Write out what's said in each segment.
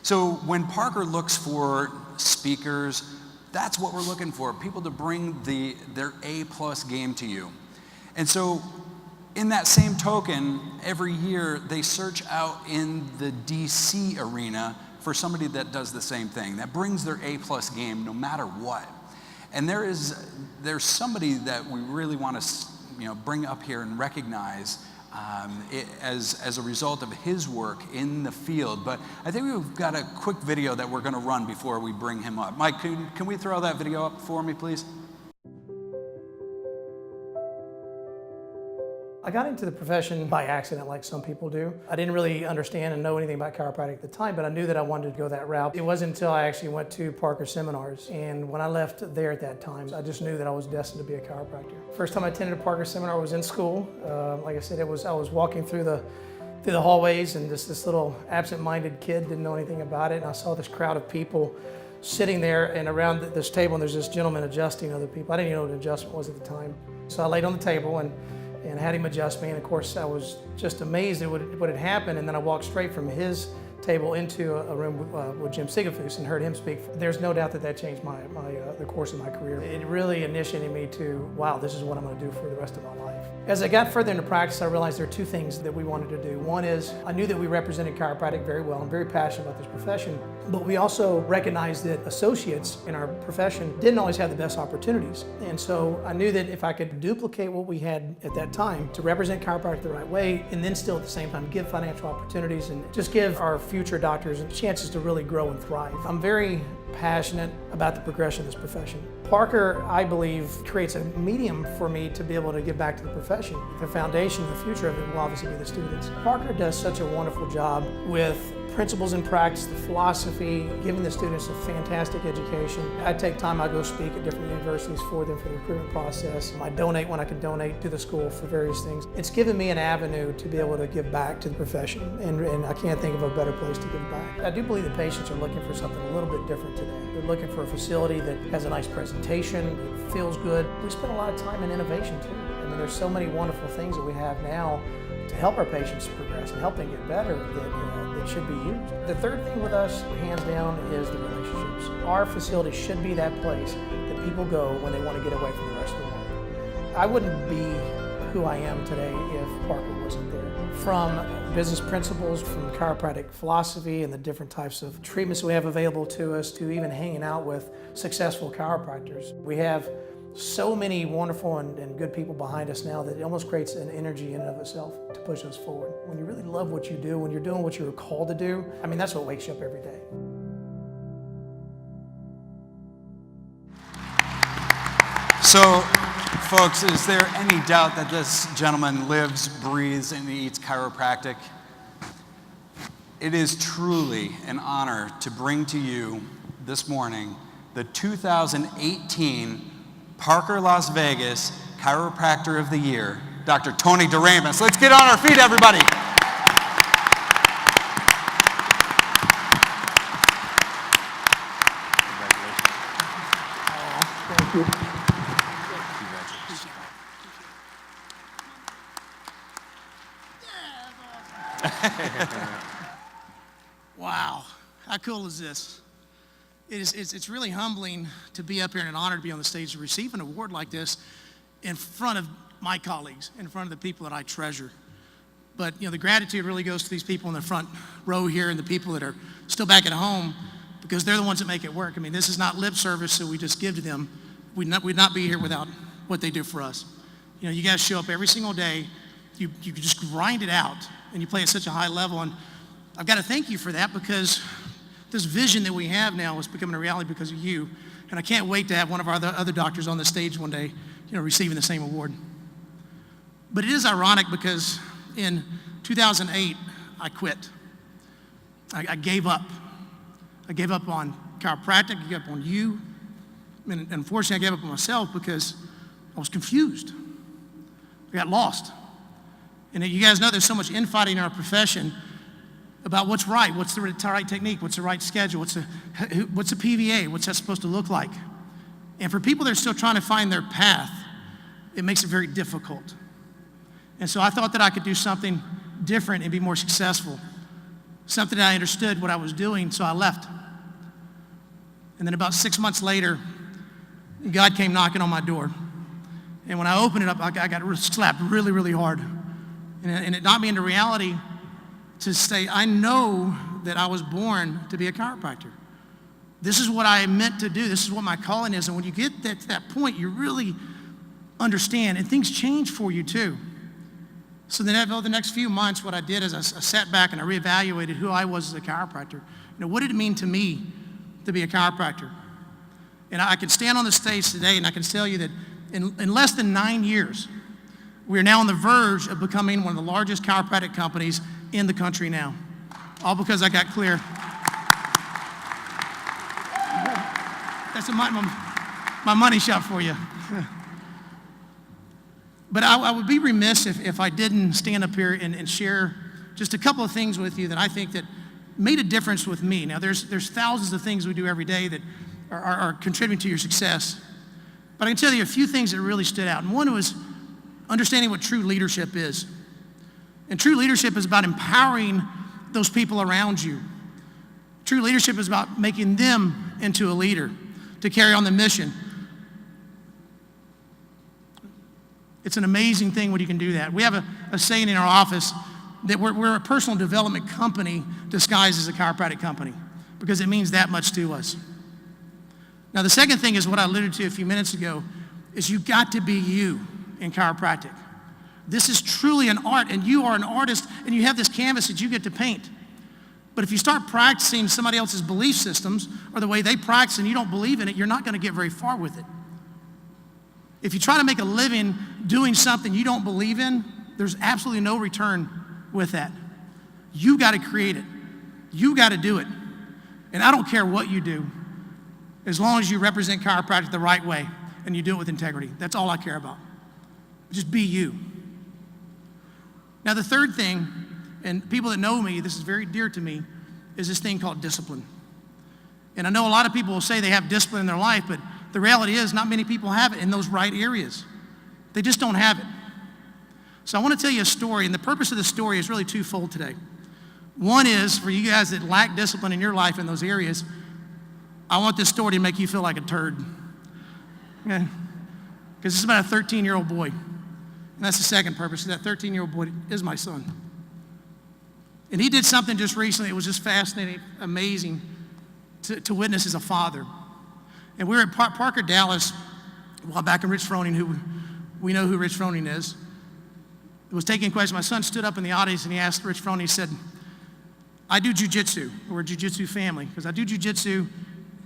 So when Parker looks for speakers, that's what we're looking for, people to bring their A+ game to you. And so in that same token, every year they search out in the DC arena for somebody that does the same thing, that brings their A+ game no matter what. And there's somebody that we really want to bring up here and recognize as a result of his work in the field. But I think we've got a quick video that we're going to run before we bring him up. Mike, can we throw that video up for me, please? I got into the profession by accident, like some people do. I didn't really understand and know anything about chiropractic at the time, but I knew that I wanted to go that route. It wasn't until I actually went to Parker seminars, and when I left there at that time, I just knew that I was destined to be a chiropractor. First time I attended a Parker seminar was in school. Like I said, I was walking through the hallways, and this little absent-minded kid didn't know anything about it, and I saw this crowd of people sitting there and around this table, and there's this gentleman adjusting other people. I didn't even know what an adjustment was at the time. So I laid on the table and had him adjust me, and of course I was just amazed at what had happened, and then I walked straight from his table into a room with Jim Sigafus and heard him speak. There's no doubt that changed the course of my career. It really initiated me to, wow, this is what I'm going to do for the rest of my life. As I got further into practice, I realized there are two things that we wanted to do. One is, I knew that we represented chiropractic very well. I'm very passionate about this profession, but we also recognized that associates in our profession didn't always have the best opportunities. And so I knew that if I could duplicate what we had at that time to represent chiropractic the right way, and then still at the same time give financial opportunities and just give our future doctors chances to really grow and thrive. I'm very passionate about the progression of this profession. Parker, I believe, creates a medium for me to be able to give back to the profession. The foundation, the future of it will obviously be the students. Parker does such a wonderful job with principles in practice, the philosophy, giving the students a fantastic education. I take time, I go speak at different universities for them for the recruitment process. I donate when I can donate to the school for various things. It's given me an avenue to be able to give back to the profession, and I can't think of a better place to give back. I do believe the patients are looking for something a little bit different today. They're looking for a facility that has a nice presentation, it feels good. We spend a lot of time in innovation too. I mean, there's so many wonderful things that we have now to help our patients progress and help them get better that should be used. The third thing with us, hands down, is the relationships. Our facility should be that place that people go when they want to get away from the rest of the world. I wouldn't be who I am today if Parker wasn't there. From business principles, from chiropractic philosophy and the different types of treatments we have available to us, to even hanging out with successful chiropractors. We have so many wonderful and good people behind us now that it almost creates an energy in and of itself to push us forward. When you really love what you do, when you're doing what you're called to do, I mean, that's what wakes you up every day. So, folks, is there any doubt that this gentleman lives, breathes, and eats chiropractic? It is truly an honor to bring to you this morning the 2018 Parker Las Vegas Chiropractor of the Year, Dr. Tony Deramus. Let's get on our feet, everybody. Thank you. Wow, how cool is this? It's really humbling to be up here and an honor to be on the stage to receive an award like this in front of my colleagues, in front of the people that I treasure. But the gratitude really goes to these people in the front row here and the people that are still back at home, because they're the ones that make it work. I mean, this is not lip service that we just give to them. We'd not be here without what they do for us. You guys show up every single day. You just grind it out, and you play at such a high level. And I've got to thank you for that, because this vision that we have now is becoming a reality because of you. And I can't wait to have one of our other doctors on the stage one day, receiving the same award. But it is ironic because in 2008, I quit. I gave up. I gave up on chiropractic, I gave up on you. And unfortunately, I gave up on myself because I was confused. I got lost. And you guys know there's so much infighting in our profession about what's right, what's the right technique, what's the right schedule, what's a PVA, what's that supposed to look like. And for people that are still trying to find their path, it makes it very difficult. And so I thought that I could do something different and be more successful. something that I understood what I was doing, so I left. And then about 6 months later, God came knocking on my door. And when I opened it up, I got slapped really, really hard. And it knocked me into reality to say, I know that I was born to be a chiropractor. This is what I meant to do. This is what my calling is. And when you get to that point, you really understand, and things change for you too. So then over the next few months, what I did is I sat back and I reevaluated who I was as a chiropractor. What did it mean to me to be a chiropractor? And I can stand on the stage today and I can tell you that in less than 9 years, we are now on the verge of becoming one of the largest chiropractic companies in the country now. All because I got clear. That's my money shot for you. But I would be remiss if I didn't stand up here and share just a couple of things with you that I think that made a difference with me. Now, there's thousands of things we do every day that are contributing to your success. But I can tell you a few things that really stood out. And one was understanding what true leadership is. And true leadership is about empowering those people around you. True leadership is about making them into a leader to carry on the mission. It's an amazing thing when you can do that. We have a saying in our office that we're a personal development company disguised as a chiropractic company because it means that much to us. Now, the second thing is what I alluded to a few minutes ago, is you got to be you in chiropractic. This is truly an art, and you are an artist, and you have this canvas that you get to paint. But if you start practicing somebody else's belief systems or the way they practice and you don't believe in it, you're not going to get very far with it. If you try to make a living doing something you don't believe in, there's absolutely no return with that. You got to create it. You got to do it. And I don't care what you do, as long as you represent chiropractic the right way and you do it with integrity. That's all I care about. Just be you. Now, the third thing, and people that know me, this is very dear to me, is this thing called discipline. And I know a lot of people will say they have discipline in their life, but the reality is not many people have it in those right areas. They just don't have it. So I want to tell you a story, and the purpose of the story is really twofold today. One is for you guys that lack discipline in your life in those areas, I want this story to make you feel like a turd. Okay? Because it's about a 13-year-old boy. And that's the second purpose. That 13-year-old boy is my son. And he did something just recently. It was just fascinating, amazing to witness as a father. And we were at Parker, Dallas, a while back in Rich Froning, who we know who Rich Froning is. It was taking questions. My son stood up in the audience and he asked Rich Froning, he said, I do jujitsu. We're a jujitsu family. Because I do jujitsu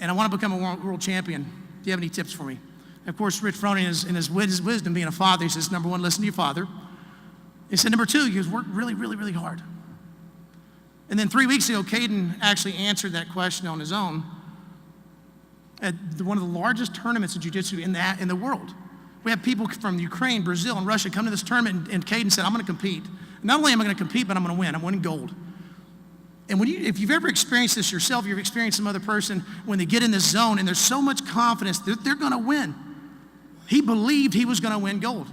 and I want to become a world champion. Do you have any tips for me? And of course, Rich Froning, in his wisdom, being a father, he says, number one, listen to your father. He said, number two, he goes, work really, really, really hard. And then 3 weeks ago, Caden actually answered that question on his own at one of the largest tournaments of jiu-jitsu in the world. We have people from Ukraine, Brazil, and Russia come to this tournament, and Caden said, I'm going to compete. Not only am I going to compete, but I'm going to win. I'm winning gold. And if you've ever experienced this yourself, you've experienced some other person, when they get in this zone and there's so much confidence that they're going to win. He believed he was going to win gold.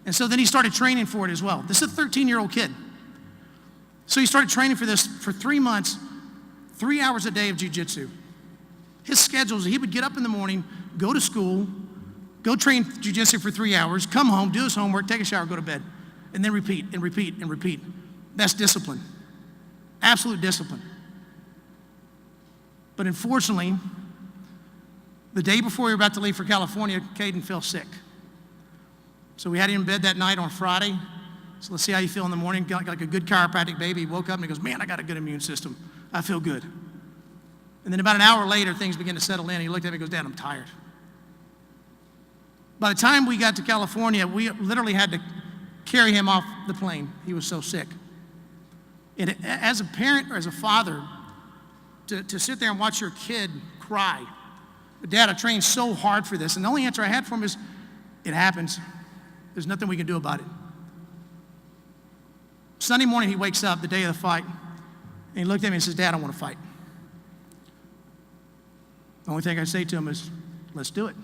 And so then he started training for it as well. This is a 13-year-old kid. So he started training for this for 3 months, 3 hours a day of jiu-jitsu. His schedule is he would get up in the morning, go to school, go train jiu-jitsu for 3 hours, come home, do his homework, take a shower, go to bed, and then repeat and repeat and repeat. That's discipline. Absolute discipline. But unfortunately, the day before we were about to leave for California, Caden fell sick. So we had him in bed that night on Friday. So let's see how you feel in the morning. Got like a good chiropractic baby. He woke up and he goes, man, I got a good immune system. I feel good. And then about an hour later, things began to settle in. He looked at me and goes, Dad, I'm tired. By the time we got to California, we literally had to carry him off the plane. He was so sick. And as a parent or as a father, to sit there and watch your kid cry, Dad, I trained so hard for this. And the only answer I had for him is, it happens. There's nothing we can do about it. Sunday morning, he wakes up the day of the fight, and he looked at me and says, Dad, I want to fight. The only thing I say to him is, let's do it.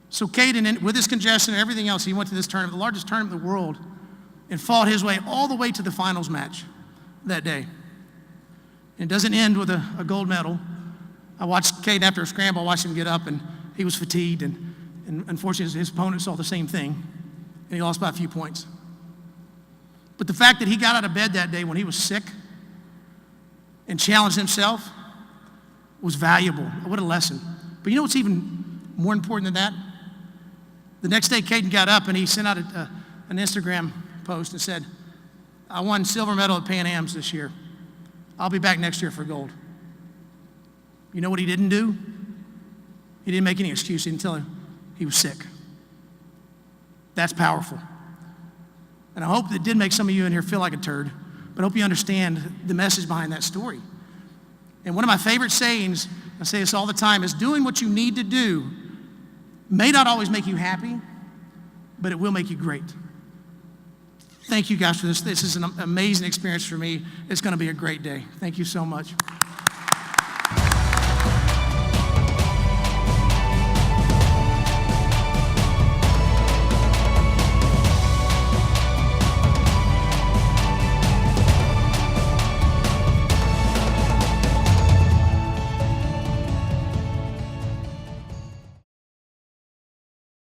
So Caden, with his congestion and everything else, he went to this tournament, the largest tournament in the world, and fought his way all the way to the finals match that day. And it doesn't end with a gold medal. I watched Caden after a scramble, I watched him get up, and he was fatigued, and unfortunately his opponent saw the same thing, and he lost by a few points. But the fact that he got out of bed that day when he was sick and challenged himself was valuable. What a lesson. But you know what's even more important than that? The next day, Caden got up and he sent out an Instagram post and said, I won silver medal at Pan Am's this year. I'll be back next year for gold. You know what he didn't do? He didn't make any excuse. He didn't tell him he was sick. That's powerful. And I hope that did make some of you in here feel like a turd, but I hope you understand the message behind that story. And one of my favorite sayings, I say this all the time, is doing what you need to do may not always make you happy, but it will make you great. Thank you guys for this. This is an amazing experience for me. It's going to be a great day. Thank you so much.